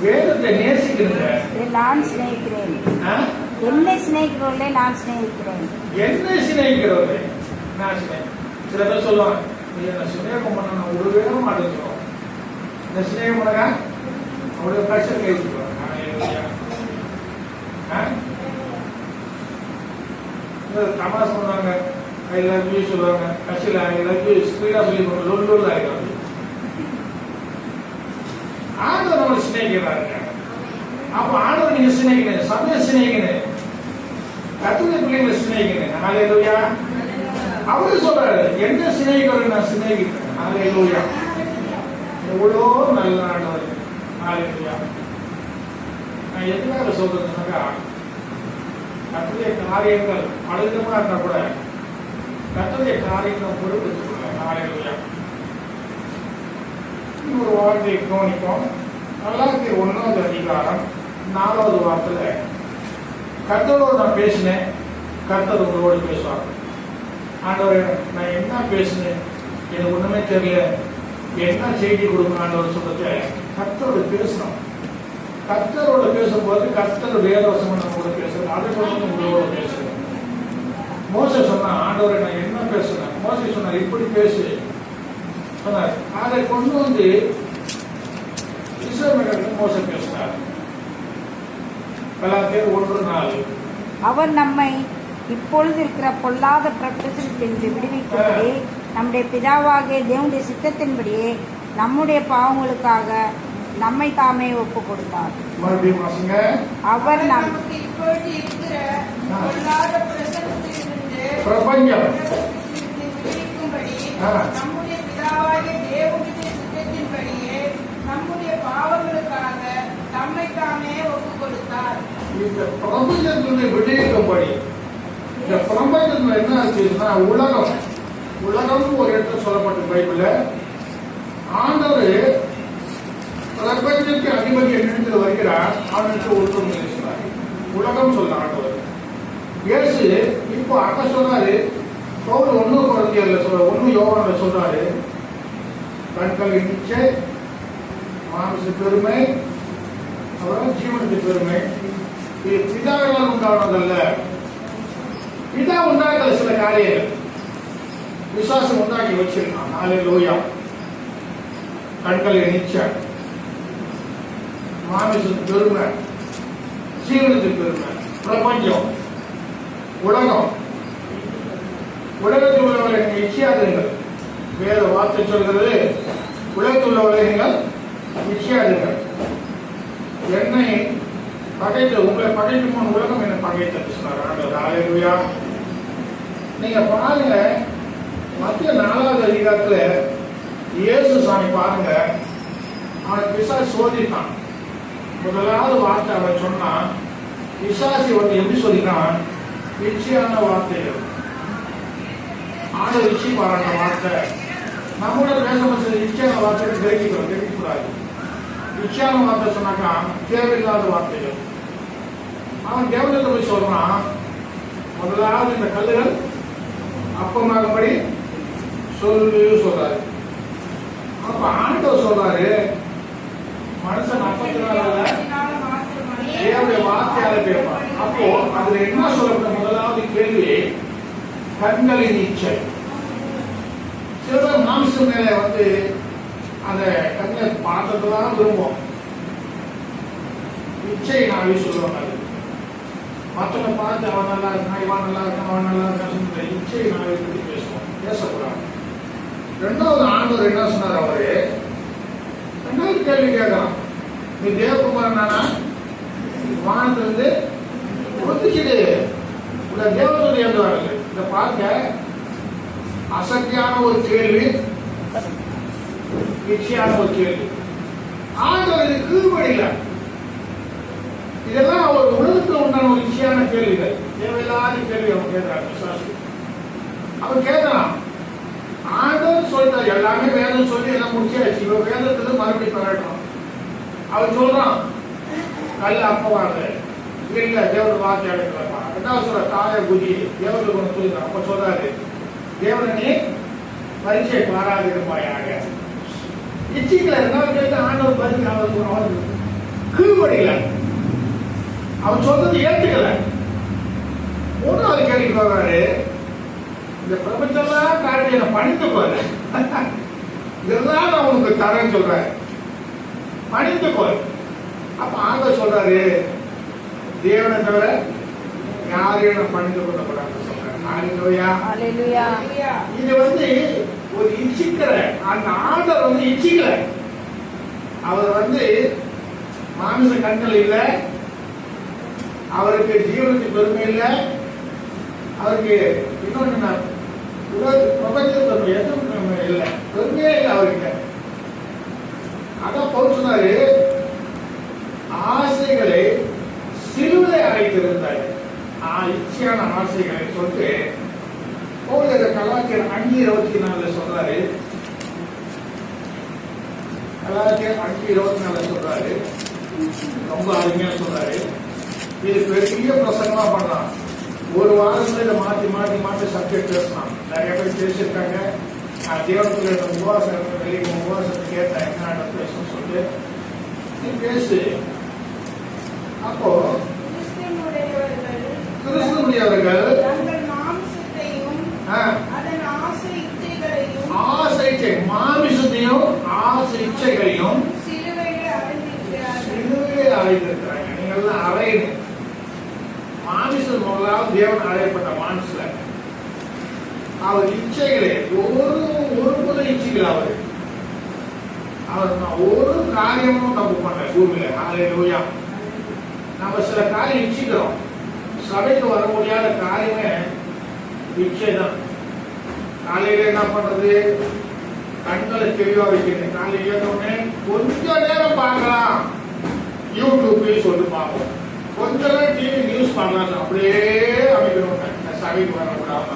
வேதத்தை நேசிக்கிறீங்க. நான் சிநேகிக்கிறேன். என்னை சிநேகிக்கிறவர்களே நான் சிநேகிக்கிறேன். என்னை சிநேகிக்கிறவர்களே நான் சிநேகிக்கிறேன். சில பேர் சொல்லுவாங்க, நீ என்ன சிநேகம் பண்ண நான் விடவே மாட்டேன்னு சொல்லுவாங்க. இந்த சிநேகம் பண்ணுங்க அவருடைய கஷ்டம் கேட்டுருவாங்க. தமாஸ் பண்ணுவாங்க, ஐ லவ் யூ சொல்லுவாங்க. கட்சியில் ஐ லவ் யூ ஸ்பீடா சொல்லி லொல்லு ஆகிடுவாங்க. ஆண்டவர் நம்ம சிநேகிக்கிறாங்க. அப்ப ஆண்டவர் நீங்க சிநேகிக்கணும், சபையை சிநேகிக்கணும், கர்த்தருடைய பிள்ளைங்களை சிநேகிக்கணும். ஹல்லேலூயா. அவரு சொல்றாரு, என்ன சிநேகிக்கிறவரை நான் சிநேகிக்கிறேன். ஹல்லேலூயா. எவ்வளோ நல்ல ஆண்டவர். ஹல்லேலூயா. நான் எதுக்காக சொல்றதுனாக்கா, கர்த்தருடைய காரியங்கள் அழுத்தமா இருந்தா கூட கர்த்தருடைய காரியங்கள் பொறுப்பெடுத்துக்கொள்ள. ஹல்லேலூயா. ஒரு வார்த்தையை கவனிப்போம். நல்லாருக்கு 1வது அதிகாரம் 4வது வார்த்தையில, கர்த்தரோடு நான் பேசினேன், கர்த்தர் உங்களோடு பேசுவார். ஆண்டவர் நான் என்ன பேசினேன், எனக்கு ஒண்ணுமே தெரியல, என்ன செய்தி கொடுங்க ஆண்டவர் சொல்றது. கர்த்தரோடு பேசணும். கர்த்தரோட பேசும்போது கர்த்தர் வேதவசம் நம்மளோட பேசுறது, அதை கொண்டு உங்களோட பேசுறேன். மோசே சொன்னா, ஆண்டவரை நான் என்ன பேசுறேன். மோசே சொன்னார், இப்படி பேசு சொன்னார். அதை கொண்டு வந்து இஸ்ரவேலர்களுக்கு மோசே பேசினார். கலாத்தியர் 1:4. அவர் நம்மை இப்பொழுது இருக்கிற பொல்லாத பிரபஞ்சத்திலிருந்து விடுவிக்கும்படி நம்முடைய பிதாவாகிய தேவனுடைய சித்தத்தின்படியே நம்முடைய பாவங்களுக்காக நம்மை தாமே ஒப்பு கொடுத்தார். அவர் நமக்கு இப்பொழுது இருக்கிற பொல்லாத பிரபஞ்சத்திலிருந்து விடுவிக்கும்படி நம்முடைய பிதாவாகிய தேவனுடைய சித்தத்தின்படியே நம்முடைய பாவங்களுக்காக நம்மை தாமே ஒப்பு கொடுத்தார். இந்த பிரபஞ்சத்திலிருந்து விடுவிக்கும்படி, இந்த பிரபஞ்சத்துல என்ன ஆச்சுன்னா உலகம், உலகம் ஒரு இடத்துல சொல்லப்பட்ட பைபிள்ல, ஆண்டவர் பிரபஞ்சத்துக்கு அதிபதி என்னிடத்தில் வருகிறார், அவனுக்கு ஒருத்தர் பேசுறார். உலகம் சொல்ல ஆண்டவர் இயேசு. இப்போ அங்க சொல்றாரு, பவுல் 1 கொரிந்தியர்ல சொல்ற 1 யோவான்ல சொல்றாரு, கண்களின் இச்சை, மாம்ச பெருமை, அப்புறம் ஜீவனுக்கு பெருமை, இது பிதாவினால் உண்டானதல்ல. பிதா உண்டாக்கல சில காரியங்கள், விசுவாசம் உண்டாக்கி வச்சிருக்கான். ஹல்லேலூயா. கண்களின் இச்சை, மாமிசத்துக்கு பெருமை, ஜீவனத்துக்கு பெருமை, பிரபஞ்சம், உலகம். உலகத்தில் உள்ளவர்களை நீங்கள் இச்சையாதுங்கள். வேற வார்த்தை சொல்கிறது, உலகத்தில் உள்ளவர்களை நீங்கள் இச்சையாதுங்கள். என்னை பகைத்து, உங்களை பகைக்கும் முன் உலகம் என்னை பகைத்தது சொன்னார். ஹல்லேலூயா. நீங்க பாருங்க, மத்திய 4வது அதிகாரத்துல இயேசு சாமி பாருங்க, அவன் பிசாசு சோதித்தான். முதலாவது வார்த்தை அவன் சொன்னான், பிசாசி வந்து எப்படி சொல்லிட்டான், இச்சையான வார்த்தைகள். ஆண்டவர் இச்சை பாராட்ட வார்த்தை. நம்மளோட பேச இச்சையான வார்த்தைகள் கிரகிக்கூடாது. இச்சையான வார்த்தை சொன்னாக்கா தேவையில்லாத வார்த்தைகள். அவன் தேவனத்தை போய் சொல்றான், முதலாவது இந்த கல்லுகள் அப்பமாகும்படி சொல்லு சொல்றாரு. அப்ப ஆண்டவர் சொல்றாரு, மனுஷன் அப்பத்தினால தேவனுடைய வார்த்தையால கேட்பான். அப்போ அதுல என்ன சொல்லப்பட்ட முதலாவது கேள்வி, கண்களின் இச்சை. சில பேர் மாம்சம் மேல வந்து அந்த கண்ணை பார்த்ததுதான் விரும்புவோம். இச்சை நாவி சொல்லுவாங்க. அது மற்றவங்க பார்த்து அவன் நல்லா இருக்கான், இவன் நல்லா இருக்கான், அவன் நல்லா இருக்கான், இச்சை நாவை பற்றி பேசுவோம், பேசக்கூடாது. 2வது ஆண்டவர் என்ன சொன்னார், அவரு 2வது கேள்வி கேட்கலாம், நீ தேவகுமாரனா, வானத்திலிருந்து ஒதுக்கிடு, உள்ள தேவதூதன் எழுதுவார்கள். இதை பார்க்க அசத்தியான ஒரு கேள்வி, இச்சையான ஒரு கேள்வி. ஆண்டவர் இது கீழ்படியில. இதெல்லாம் ஒரு உலகத்தில் உண்டான ஒரு இச்சையான கேள்விகள், தேவையில்லாத கேள்வி அவன் கேட்கிறான். அவன் கேட்கலாம், ஆண்டவர் சொல்றாரு, எல்லாமே வேதம் சொல்லி எல்லாம் முடிச்சாச்சு, இவ வேதத்துல மறுபடியும் பெறட்டும். அவன் சொல்றான், கல்ல அப்பவாங்க இல்ல தேவன் வார்த்தை அடைக்கிறப்பா. 2வது சொல்ற தாய புதி தேவனுக்கு ஒன்று சொல்லிடுறான். அப்ப சொல்றாரு, தேவனே பரீட்சை பாராதிருப்பாயாக. இச்சைகளை 2வது கேட்டு ஆண்டவர் பதில் கீழ்ப்படியல, அவன் சொல்றது ஏத்துக்கல. மூணாவது கேள்விக்கு வர்றாரு, இந்த பிரபஞ்சம்லாம் காட்டி என்ன பணிந்து போற, இதெல்லாம் நான் உனக்கு தரேன்னு சொல்றேன், பணிந்து போற. அப்ப ஆண்டவர் சொல்றாரு, தேவனை தவிர யாரையும் நான் பணிந்து கொள்ளக்கூடாது சொல்றேன். ஹல்லேலூயா. இது ஒரு இச்சிக்கிற அந்த ஆண்டவர் இச்சிக்கல. அவர் மாமிச கண்கள் இல்லை, அவருக்கு ஜீவனத்துக்கு பெருமை இல்லை, அவருக்கு இன்னொன்னு பிரபஞ்சம் எதுவும் இல்லை, பெருமையே இல்லை அவருக்கு. அதான் பவுல் சொன்னாரு, ஆசைகளை சிலுவை அழைத்திருந்தார். இச்சையான ஆசைகளை சொல்லிட்டு பவுல் கலாச்சாரம் 5:24 சொல்றாரு. கலாச்சாரம் 5:24 சொல்றாரு. ரொம்ப அருமையா சொல்றாரு. இது பெரிய பிரசங்கமா பண்ணலாம். ஒரு வாரத்துல இதை மாற்றி மாற்றி மாற்றி சப்ஜெக்ட் பேசலாம். நிறைய பேர் பேசியிருக்காங்க. தேவனத்துல உபவாசம் வெளியே உபவாசத்தை கேட்டா என்ன பேசணும்னு சொல்லிட்டு நீ பேசு. அப்போ கிறிஸ்துவனுடையவர்கள் மாமிசத்தையும் ஆசை இச்சைகளையும் சிலுவையில் அறைந்திருக்கிறாங்க. நீங்க எல்லாம் அறையணும். மாமிசம் முதலாவது தேவன் அறையப்பட்ட மானுஷல அவர் இச்சைகளை ஒரு இச்சைகள் அவர் ஒரு காரியமும் தப்பு பண்ண பூமியில. ஹல்லேலூயா. நம்ம சில காரியம் இச்சிக்கிறோம். சபைக்கு வர முடியாத காரியமே இச்சை தான். காலையில என்ன பண்றது, கண்களை தெளிவா வைக்கிறது. காலையில ஏற்றோடனே கொஞ்ச நேரம் பார்க்கலாம், யூடியூப்லயும் சொல்லிட்டு பார்ப்போம். கொஞ்ச நேரம் டிவி நியூஸ் பார்க்கலாம், அப்படியே அமைக்கிறோம். சபைக்கு வரக்கூடாது.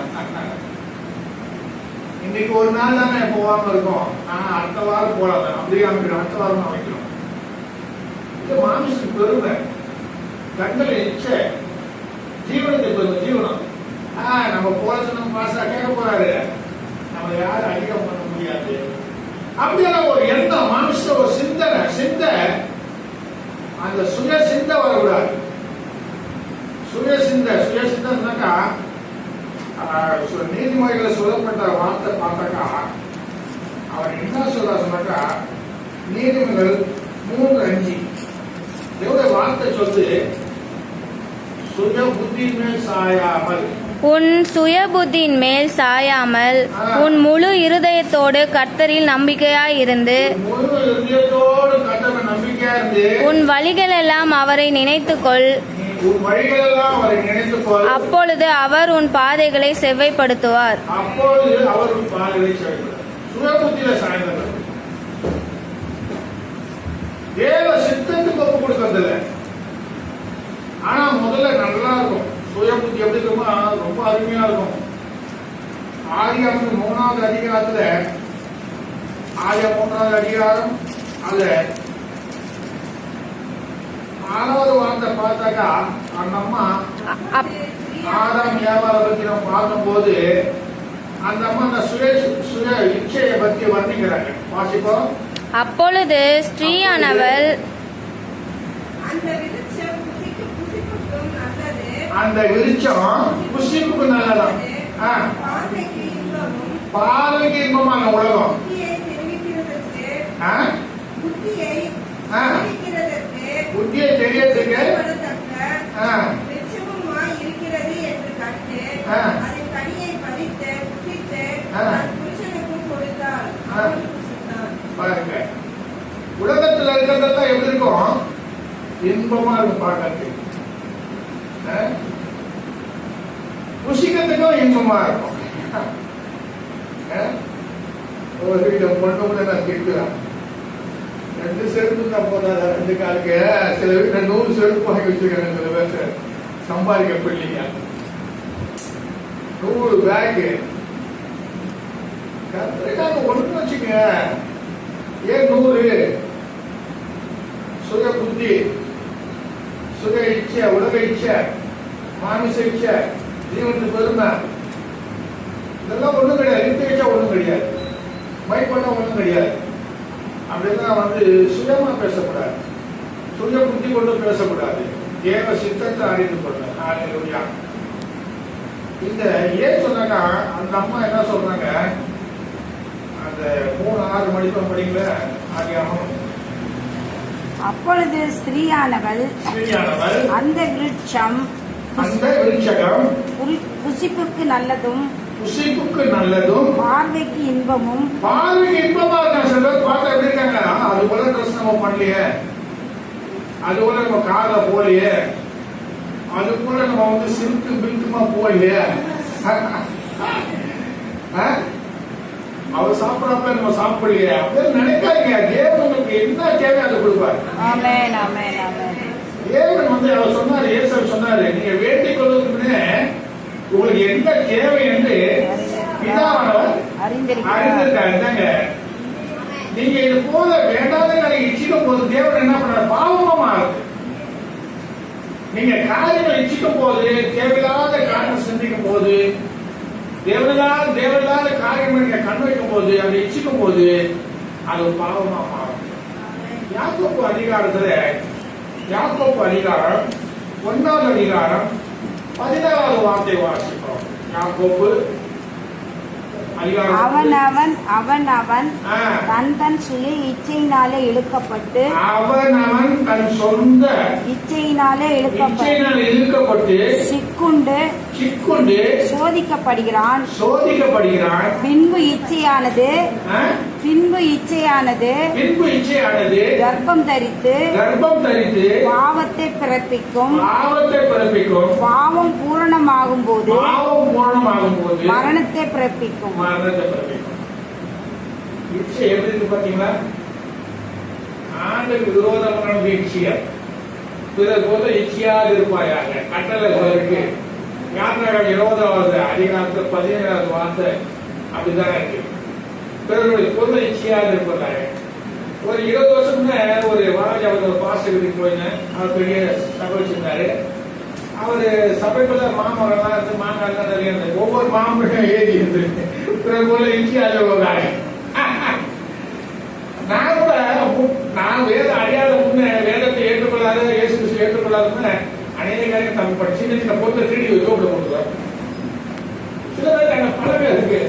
இன்னைக்கு ஒரு நாள் தானே போகாம இருக்கோம், அடுத்த வாரம் போடாத அப்படியே அமைக்கிறோம், அடுத்த வாரம் அமைக்கிறோம். இது மாமிசுக்கு பெருமை, கண்களை இச்சை, ஜீவனத்தை பெருமை. ஜீவனம் நம்ம போல பாசா கேட்க போறாரு, நம்ம யாரும் அதிகம் பண்ண முடியாது. அப்படியான ஒரு எண்ணம் மானுஷ ஒரு சிந்தை அந்த சுய சிந்தை வரக்கூடாது. சுய சிந்தைனாக்கா நீதிமொழிகளை சொல்லப்பட்ட வார்த்தை பார்த்தாக்கா அவர் என்ன சொன்னாக்கா, நீதிமொழிகள் 3:5 எவ்வளவு வார்த்தை சொல்லு, சுய புத்தியின் மேல் சாயாமல், உன் சுய புத்தியின் மேல் சாயாமல் உன் முழு இருதயத்தோடு கர்த்தரில் நம்பிக்கையாயிருந்து உன் வழிகளெல்லாம் அவரை நினைத்துக்கொள். அப்பொழுது அவர் உன் பாதைகளை செவ்வைப்படுத்துவார். ஆனா முதல்ல நல்லா இருக்கும். சுய புத்தி எப்படி இருக்குமா, ரொம்ப அருமையா இருக்கும். ஆதியாகமம் 3வது அதிகாரத்துல, ஆதியாகமம் 3வது அதிகாரம் அதுல 6வது வார்த்தை பார்த்தாக்கா, அந்த அம்மா ஆதாம் ஏவாளை பத்தி நம்ம பார்க்கும்போது அந்த அம்மா அந்த சுய இச்சையை பத்தி வர்ணிக்கிறாங்க. வாசிப்போம். அப்பொழுது ஸ்ரீயானவள் அந்த விருட்சம் புசிப்புக்கு நல்லதான், பார்வைக்கு இன்பமான உலகம், புத்தியை தெரியறதுக்கு பாருங்க. உலகத்துல இருக்கிறதெல்லாம் எப்படி இருக்கும், இன்பமா இருக்கும் பார்க்கறதுக்கு, ருசிக்கிறதுக்கும் இன்பமா இருக்கும். ஒரு வீட்டை பொண்ணு கூட நான் திட்டுறேன், 2 செருப்பு தான் போதாத 2 காலுக்கு. சில வீட்டுல 100 செருப்பு வாங்கி வச்சிருக்காங்க. சில பேர் சம்பாதிக்க பிள்ளைங்க 100 பேக்கு ஒண்ணு வச்சுக்க. ஏன் 100? சுய புத்தி, சுய இச்சை, உலக இச்சை, மாமிச இச்சை, ஜீவனத்துக்கு பெருமை, இதெல்லாம் ஒண்ணும் கிடையாது. இச்சை வச்சா ஒண்ணும் கிடையாது, மைக் பண்ணா ஒண்ணும் கிடையாது. அப்படின்னா சுயமா பேசக்கூடாது. துணிய புத்தி கொண்டு பேசக்கூடாது. தேவ சித்தத்தை அறிந்து கொள்ள. ஹalleluya. இந்த ஏன் சொன்னாங்க, அந்த அம்மா என்ன சொல்றாங்க, அந்த 3-6 மணிக்கு படிக்கல ஆகியாம. அப்பொழுது ஸ்திரீயானவள் அந்த விருட்சம் புசிப்புக்கு நல்லதும் பார்வைக்கு இன்பமும் இன்பமா பார்த்தா எப்படி இருக்காங்க, அது போல ட்ரெஸ் நம்ம பண்ணலையே, அது போல நம்ம கார்ல போலையே, அது போல நம்ம வந்து சில்க்கு பில்க்குமா போலையே, அவர் சாப்பிடாம நம்ம சாப்பிடலையே அப்படின்னு நினைக்காதீங்க. தேவன் உங்களுக்கு என்ன தேவை அதை கொடுப்பாரு. ஆமென் ஆமென் ஆமென். தேவன் வந்து அவர் சொன்னாரு, இயேசு சொன்னாரு, நீங்க வேண்டிக் கொள்வதற்கு உங்களுக்கு என்ன தேவை என்று பிதாவானவர் அறிந்திருக்காங்க. நீங்க இது போல வேண்டாத இச்சிக்கும் போது தேவன் என்ன பண்ற, பாவமா இருக்கு. நீங்க காரியங்களை இச்சிக்கும் போது, தேவையில்லாத காரியம் சிந்திக்கும் போது, தேவையில்லாத காரியம் நீங்க கண் வைக்கும் போது, அதை இச்சிக்கும் போது அது பாவமா மாறும். யாக்கோப்பு அதிகாரம் 1வது அதிகாரம் 16வது வார்த்தை வாசிப்போம். யாக்கோப்பு அவன் தன் சுய இச்சையினாலே இழுக்கப்பட்டு தன் சொந்த இச்சையினாலே இழுக்கப்பட்டு சிக்குண்டு சோதிக்கப்படுகிறான். பின்பு இச்சையானது கர்ப்பம் தரித்து பாவத்தை பிறப்பிக்கும். பாவம் பூரணமாகும் போது மரணத்தை பிறப்பிக்கும். இச்சை எப்படி இருக்கு பாத்தீங்களா? ஆண்டுக்கு விரோதமான இச்சையா, பிறர் போல இச்சையாக இருப்பாயாக. கட்டளை இருக்கு. யாத்திராகம் 20வது அதிகாரத்தில் 17வது வார்த்தை அப்படிதான் இருக்கு. பிறருடைய பொருளை இச்சையாக இருப்பதாக. ஒரு 20 வருஷம் ஒரு வாராஜ் அவர் பாஸ்டருக்கு போயிருந்தேன். அவர் பெரிய சபை வச்சிருந்தாரு. அவரு சபைக்குள்ள மாமரம் இருந்து மாங்காய் நிறைய இருந்தது. ஒவ்வொரு மாமரம் ஏறி இருந்து பிறகு போல இச்சையாக வருவாங்க. நான் வேதம் அறியாத முன்ன வேதத்தை ஏற்றுக்கொள்ளாத, இயேசு கிறிஸ்து ஏற்றுக்கொள்ளாத அநேக காரியம் தமிழ் படிச்சு சின்ன பொருளை திருடி ஜோப்ல போட்டுருவார். சில பேர் அங்க பல பேர் இருக்கு.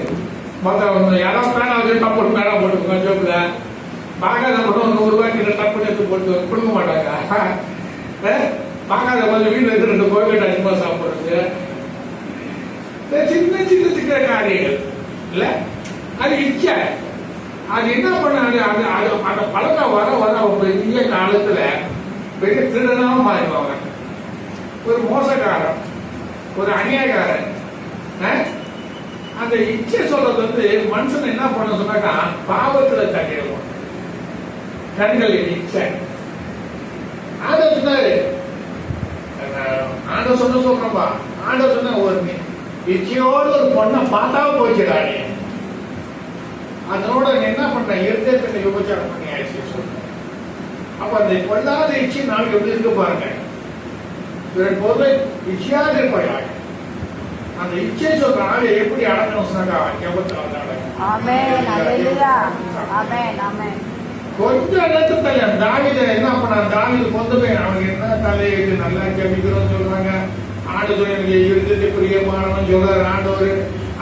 யாராவது பேனா டப்பு பேனா போட்டுக்கோங்க ஜோப்ல. பாகாத மட்டும் 100 ரூபாய்க்கு டப்பு எடுத்து போட்டு கொடுக்க மாட்டாங்க. பாகாத வந்து வீட்டுல இருந்து 2 கோவில் அதிகமா சாப்பிடுறது சின்ன சின்ன காரியங்கள் இல்ல, அது இச்சை. அது என்ன பண்ணாரு, அந்த பழக்கம் வர பெரிய காலத்துல பெரிய திருடனாக மாறிடுவாங்க. ஒரு மோசக்காரன், ஒரு அநியாயக்காரன். அந்த இச்சை சொல்றது வந்து மனுஷன் என்ன பண்ண சொன்னாக்கா பாவத்துல தங்கிடுவான். கண்களின் இச்சை. ஆண்டவர் சொன்னாரு, ஆண்டவர் சொல்றப்பா, ஆண்டவர் சொன்ன ஒரு இச்சையோடு ஒரு பொண்ணை பார்த்தா போச்சுடாடி, அதோட என்ன பண்ற இருதயத்துல விபச்சாரம் பண்ணி ஆயிடுச்சு சொல்ற. அப்ப அந்த கொள்ளாத இச்சை நாளைக்கு எப்படி இருக்கு பாருங்க. பொருளை இச்சையாக இருப்பாங்க. அந்த இச்சை சொல்ற ஆளை எப்படி அடக்கணும் சொன்னாக்கா ஞாபகத்தில் கொஞ்சம் இடத்துல தாவீத என்ன பண்ண, தாவீது கொண்டு போய் அவனுக்கு என்ன தலையிட்டு நல்லா ஜெபிக்கிறோம் சொல்றாங்க. ஆண்டவர் எனக்கு இருந்தது பிரியமானவன் சொல்றாரு.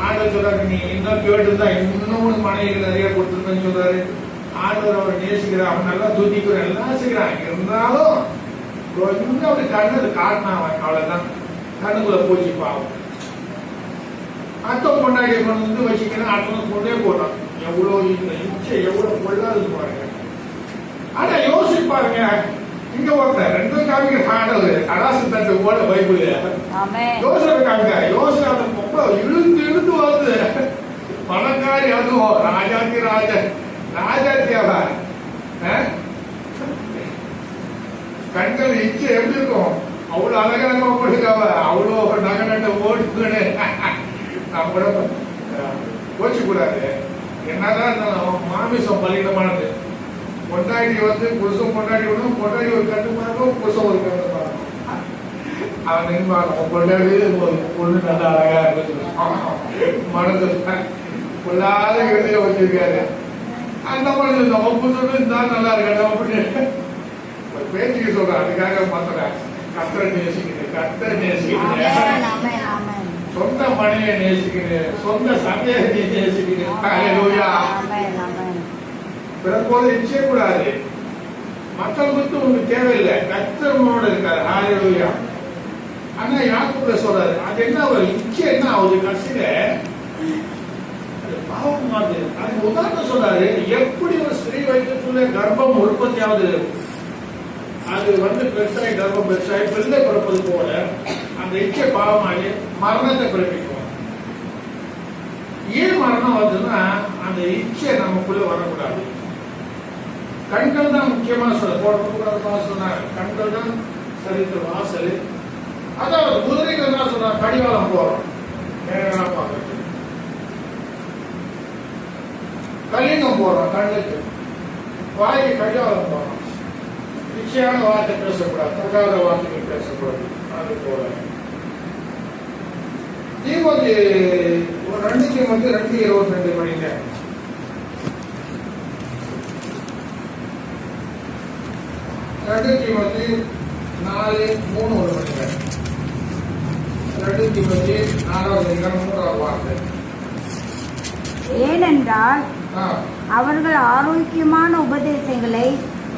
ஆண்டவர் சொல்றாரு, நீ இன்னும் கேட்டுருந்தா இன்னும் மனைவிகள் நிறைய கொடுத்துருந்தேன்னு சொல்றாரு. ஆண்டவர் அவர் நேசிக்கிறார், அவன் நல்லா துதிக்கிறான், எல்லாம் செய்கிறான். இருந்தாலும் கொஞ்சம் அப்படி கண்ணது காட்டினா அவன் அவ்வளவுதான் கண்ணுக்குள்ள போச்சு பாவம். அத்தம் கொண்டாடி கொண்டு வந்து வச்சுக்கணும், அத்தனை கொண்டே போட்டான். எவ்வளவு இந்த இச்சை எவ்வளவு கொள்ளாது பாருங்க. ஆனா யோசிப்பாருங்க, இங்க ஒருத்தர் 2 காமிக்கிற ஆண்டவர் அடாசு தட்டு போல பைபிள் யோசிப்பாங்க. யோசி அந்த பொம்பளை இழுத்து வருது. பணக்காரி, அதுவும் ராஜாத்தி ராஜாத்தியாவ கண்கள் இச்சை எப்படி இருக்கும்? அவ்வளவு அழகாக போட்டுக்காவ, அவ்வளோ நகை நட்ட ஓடுன்னு நம்ம கோச்சு கூடாது. என்னதான் இருந்தாலும் மாமிசம் பலிடமானது. பொண்டாட்டி வந்து புருஷம் பொண்டாட்டி விடும், பொண்டாட்டி ஒரு கட்டு பார்க்கும், புருஷம் ஒரு கட்டு பார்க்கும். அவன் நின்பாங்க பொண்டாடி பொண்ணு நல்லா அழகா இருக்கு மனது பொல்லாத இடத்துல வச்சிருக்காரு. அந்த மனது நம்ம புத்தகம் தான் நல்லா இருக்காது அப்படின்னு பேச்சுக்கு சொல்றேன், அதுக்காக மாத்துறேன். கர்த்தரை நேசிக்கிறேன், கர்த்தரை ஆமென், நேசிக்கிறேன், ஆமென், ஆமென். சொந்த மனைவியை நேசிக்கிறேன், சொந்த சந்தேகத்தை நேசிக்கிறேன். ஹல்லேலூயா. ஆமென், ஆமென். பிறப்போது நிச்சயக்கூடாது. மக்கள் மட்டும் உங்களுக்கு தேவையில்லை, கர்த்தர் உங்களோட இருக்காரு. ஹல்லேலூயா. ஆனா யாக்கோபு சொல்றாரு, அது என்ன ஒரு இச்சை என்ன ஆகுது கடைசியில அது பாவம் ஆகுது. அதுக்கு உதாரணம் சொல்றாரு, எப்படி ஒரு ஸ்திரீ வயிற்றுக்குள்ள கர்ப்பம் உற்பத்தி ஆகுது, அது பெருசாகி கர்ப்பம் பெருசாகி பிள்ளை பிறப்பது போல அந்த இச்சை பாவமாகி மரணத்தை பிறப்பிக்கும். ஏன் மரணம் வருதுன்னா அந்த இச்சை நமக்குள்ள வரக்கூடாது. கண்கள் தான் முக்கியமா சொன்னாங்க, கண்கள் தான் சரித்திர வாசல். அதாவது குதிரைகள் தான் சொன்னாங்க, கடிவாளம் போறோம் பார்க்கறது, கலிங்கம் போறோம் கண்ணுக்கு, வாய்க்கு கடிவாளம் போறோம். நிச்சயமான வார்த்தை பேசக்கூடாது, தகாத வார்த்தைகள் பேசக்கூடாது. அது போல தீமோத்தி 2 தீமோத்தி 2:22 படிங்க. 2 தீமோத்தி 4:3 படிங்க. 2 தீமோத்தி 4:3 வார்த்தை. ஏனென்றால் ஆ, அவர்கள் ஆரோக்கியமான உபதேசங்களை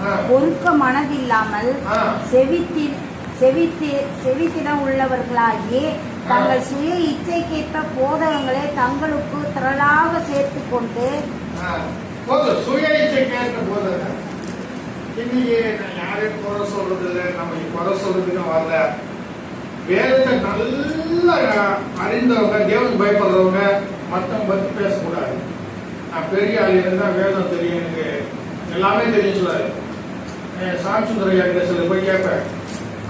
ஆ, பொறுக்க மனதில்லாமல் ஆ. செவித்திட உள்ளவர்களாகியே தங்கள் சுய இச்சைக்கேற்ற போதகங்களை தங்களுக்கு திரளாக சேர்த்து கொண்டு போதும். சுய இச்சை கேட்க போதுங்க. இன்னைக்கு நான் யாரையும் குறை சொல்றது இல்லை, நம்ம குறை சொல்றதுக்கு வரல. வேதத்தை நல்லா அறிந்தவங்க, தேவனுக்கு பயப்படுறவங்க மற்றவங்க பத்தி பேசக்கூடாது. நான் பெரிய ஆள் இருந்தா வேதம் தெரியும், எனக்கு எல்லாமே தெரியும் சொல்லாரு. சாம்சுந்தரையா கிட்ட சில போய் கேட்பேன்,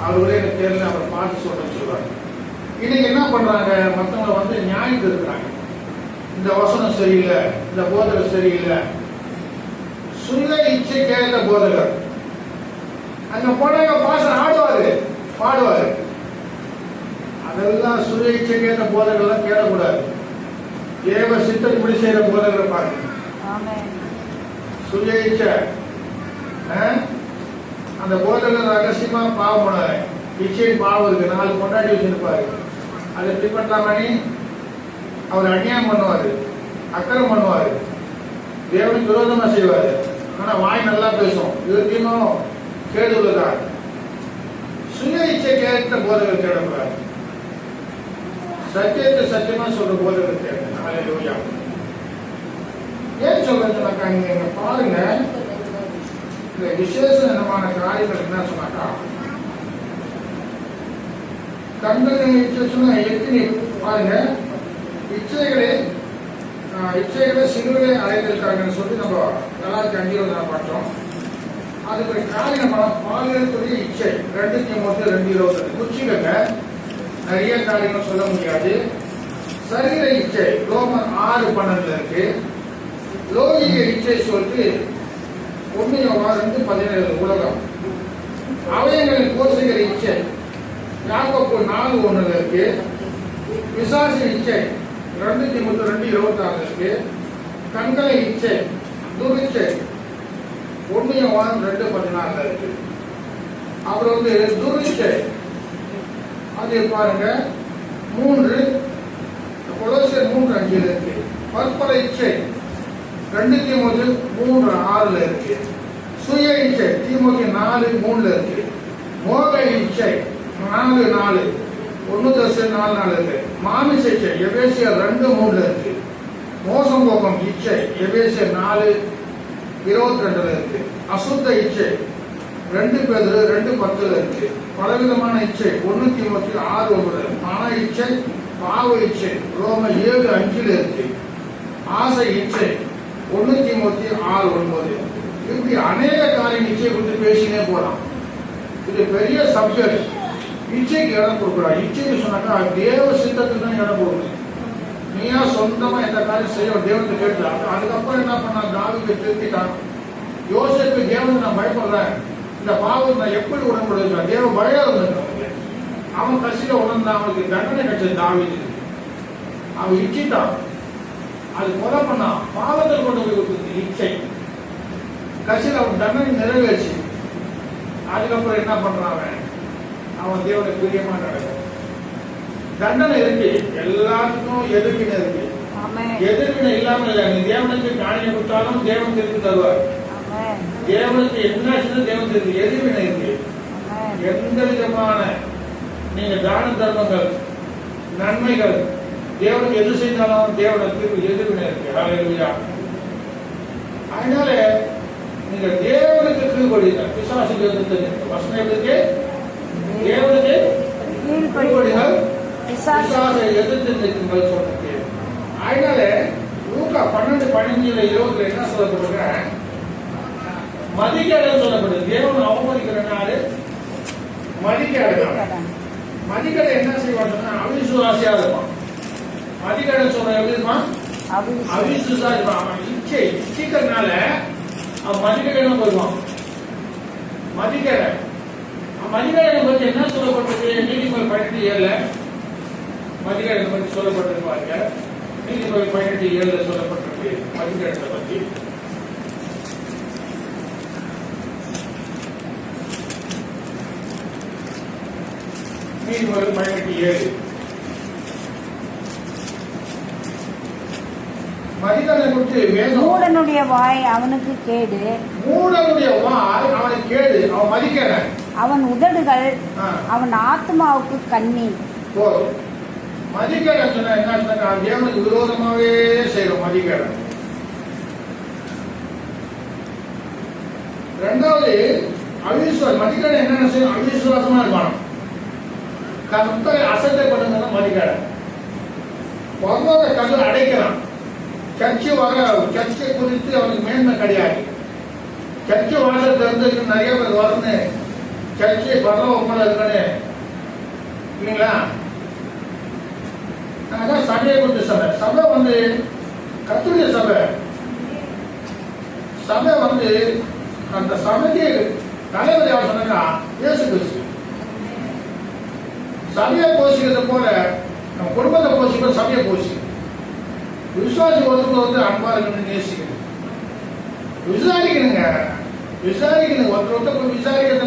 அவர்களே எனக்கு தெரியல, அவர் பார்த்து சொல்றேன்னு சொல்றாரு. இன்னைக்கு என்ன பண்றாங்க, மற்றவங்களை நியாயம் இருக்கிறாங்க. இந்த வசனம் சரியில்லை, இந்த போதகர் சரியில்லை. சுய இச்சை கேட்ட போதகர் அங்க போனாங்க, பாடுவாரு பாடுவாரு. அதெல்லாம் சுய இச்சை கேட்ட போதகர்லாம் கேட்கக்கூடாது. தேவ சித்தப்படி செய்யற போதகரை பாருங்க. ஆமென். சுய இச்சை அந்த போதகர் ரகசியமா பாவம் பண்ணாரு. இச்சை பாவம் இருக்கு, 4 கொண்டாடி வச்சிருப்பாரு. அதை எப்படி பண்ணலாமணி அவர் அநியாயம் பண்ணுவாரு, அக்கிரம் பண்ணுவாரு, தேவனுக்கு விரோதமா செய்வாரு. ஆனா வாய் நல்லா பேசும், இவருக்கும் கேடு உள்ளதான். சுய இச்சை கேட்ட போதகர் தேடக்கூடாது, சத்தியத்தை சத்தியமா சொல்ற போதகர் தேட. ஹல்லேலூயா. ஏன் சொல்றதுனாக்கா, நீங்க பாருங்க, இந்த விசேஷமான காரியங்கள் என்ன சொன்னாக்கா, கண்களை இச்சை சொன்னா எத்தனை பாருங்க, இச்சைகளை சிலுவையை அழைத்திருக்காங்கன்னு சொல்லி நம்ம 4:5 பார்த்தோம். அதுக்கு காரியம் பாலியலுக்குரிய இச்சை 2 தீமோத்தி 2:20 குறிச்சிக்கங்க. நிறைய காரியங்கள் சொல்ல முடியாது. சரீர இச்சை ரோமர் 6:12 இருக்கு. லோகிய இச்சை சொல்லிட்டு 1 யோவான் 2:17 உலகம். அவயங்களின் கோஷைகிற இச்சை யாக்கோபு 4:1 இருக்கு. பிசாசு இச்சை 2 தீமோத்தி 2:26 இருக்கு. கண்களை இச்சை துரிச்சை 1 யோவான் 2:14 இருக்கு. அப்புறம் துரிச்சை அது பாருங்க 3 கொலோசியர் 3:5 இருக்கு. பற்பல இச்சை 2 தீமோத்தி 3:6 இருக்கு. சுய இச்சை தீமோத்தி 4:3 இருக்கு. மோக இச்சை 4:4 1 Thessalonians 4:4 இருக்கு. மாமிச இச்சை எபேசியர் 2:3 இருக்கு. மோசம் போக்கம் இச்சை எபேசியர் 4:22 இருக்கு. அசுத்த இச்சை 2 பேதுரு 2:10 இருக்கு. பலவிதமான இச்சை 1 தீமோத்தி 6:9. மன இச்சை பாவ இச்சை ரோம 7:5 இருக்கு. ஆசை இச்சை 1 தீமோத்தி 6:9. இப்படி அநேக காரியம் இச்சையை குறித்து பேசினே போலாம். இது பெரிய சப்ஜெக்ட். இச்சைக்கு இடம் கொடுக்கூடாது. இச்சைக்கு சொன்னாக்கா தேவ சித்தத்துக்கு தான் இடம் கொடுக்கணும். நீயா சொந்தமா எந்த காரியம் செய்ய தேவத்தை கேட்டு அதுக்கப்புறம் என்ன பண்ணா, தாவீதை திருத்திட்டான். யோசேப்பு தேவனுக்கு நான் பயப்படுறேன், இந்த பாவத்தை நான் எப்படி உடன்படுகிறேன், தேவ பயம் இருந்திருக்க. அவன் கட்சியில உணர்ந்தான், அவனுக்கு தண்டனை கிடைச்சது தாவீது. அவன் இச்சிட்டான், அது கொலை பண்ணான், பாவத்தில் கொண்டு போய் கொடுத்தது இச்சை. கட்சியில் அவன் தண்டனை நிறைவேற்றி. அதுக்கப்புறம் என்ன பண்றான் அவன் தேவனுக்கு பிரியமா நடக்கும். தண்டனை இருக்கு, எல்லாத்துக்கும் எதிர்வினை இருக்கு. ஆமென். எதிர்வினை இல்லாம இல்ல. நீ தேவனுக்கு காணிக்கை கொடுத்தாலும் தேவன் திருப்பி தருவார். ஆமென். தேவனுக்கு என்ன செய்து தேவன் திருப்பி எதிர்வினை இருக்கு. ஆமென். எந்த விதமான நீங்க தான தர்மங்கள் நன்மைகள் தேவனுக்கு எது செய்தாலும் தேவனுக்கு எதிர்வினை இருக்கு. ஹல்லேலூயா. அதனால நீங்க தேவனுக்கு கீழ்ப்படிங்க. பிசாசுக்கு எதிர்த்து வசனம் இருக்கு. தேவனுக்கு கீழ்ப்படிங்கள், பிசாசை எதிர்த்து நிற்குங்கள் சொல்றது. அதனால லூக்கா 12:15-20 என்ன சொல்லப்படுங்க, மதிக்கடன் சொல்லப்படுது. தேவன் அவமதிக்கிறனால மதிக்கடன். மதிக்கடை என்ன செய்வாங்கன்னா அவிசுவாசியா இருப்பான். மதிக்கடன் சொல்ற எப்படி இருப்பான்? அவிசுவாசியா இருப்பான். அவன் இச்சிக்கிறதுனால அவன் மதிக்கடன் போயிடுவான். மதிக்கடன் பற்றி என்ன சொல்லப்பட்டிருக்கு? நீதிமொழி 18:7 மதிக்கடன் பற்றி சொல்லப்பட்டிருப்பாங்க. நீதிமொழி 18:7 சொல்லப்பட்டிருக்கு மதிக்கடனை பற்றி. நீதிமொழி 18:7 மதிக்கடனை குறித்து வேதம், மூடனுடைய வாய் அவனுக்கு கேடு, மூடனுடைய வாய் அவனுக்கு கேடு, அவன் மதிக்கடன். அவன் உதடுகள் அவன் ஆத்மாவுக்கு கண்ணி. மதிக்கடன் சொன்னா என்ன சொன்னா தேவனுக்கு விரோதமாவே செய்யறோம் மதிக்கடன். ரெண்டாவது அவிசுவாசம். மதிக்கடன் என்னென்ன செய்யும்? அவிசுவாசமா இருப்பான். கர்த்தரை அசட்டை பண்ணுங்க மதிக்கடன். பொருளாதார கதவை அடைக்கிறான். சர்ச்சை குறித்து அவனுக்கு மேன்மை கிடையாது. சர்ச்சை வாசல் திறந்து நிறைய பேர் வரணும், சர்ச்சை பரவாயில்ல இருக்கணும் இல்லைங்களா? அதான் சபையை குறித்த சபை. சபை வந்து கர்த்தருடைய சபை. சபை வந்து அந்த சபைக்கு தலைவர் யார் சொன்னா இயேசு கிறிஸ்து. சபையை போஷிக்கிறது போல நம்ம குடும்பத்தை போஷிக்கிற சபையை போஷி. விசுவாசி ஒருத்தர் வந்து அன்பா இருக்கணும்னு நேசிக்கணும். விசாரிக்கணுங்க. ஒருத்தர் போய் விசாரிக்கிறது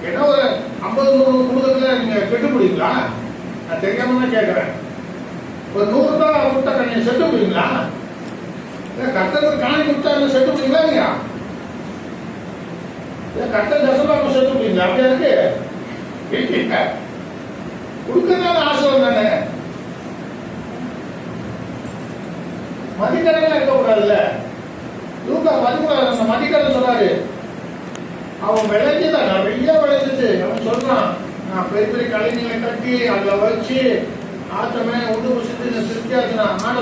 என்ன ஒரு 50-100 குடும்பத்துல நீங்க கெட்டு முடியுங்களா? நான் தெரியாம தான் கேட்கறேன். ஒரு 100 ரூபாய் கொடுத்தா நீங்க செட்டு முடியுங்களா? கர்த்தருக்கு காணி கொடுத்தா செட்டு முடியுங்களா? இல்லையா? கர்த்தர் தசமா செட்டு முடியுங்களா? அப்படியா இருக்கு? கொடுக்கறதால ஆசிர்வாதம் தானே. மதிக்கடன் இருக்கக்கூடாதுல்ல. லூக்கா 13 மதிக்கடன் சொன்னாரு. அவன் விளைஞ்சுதான் நிறைய விளைஞ்சிட்டு அவன் சொல்றான், நான் பெரிய பெரிய கலைஞர்களை கட்டி அதுல வச்சு ஆத்தமே உண்டு சித்தி திருப்தியாச்சுனா ஆண்ட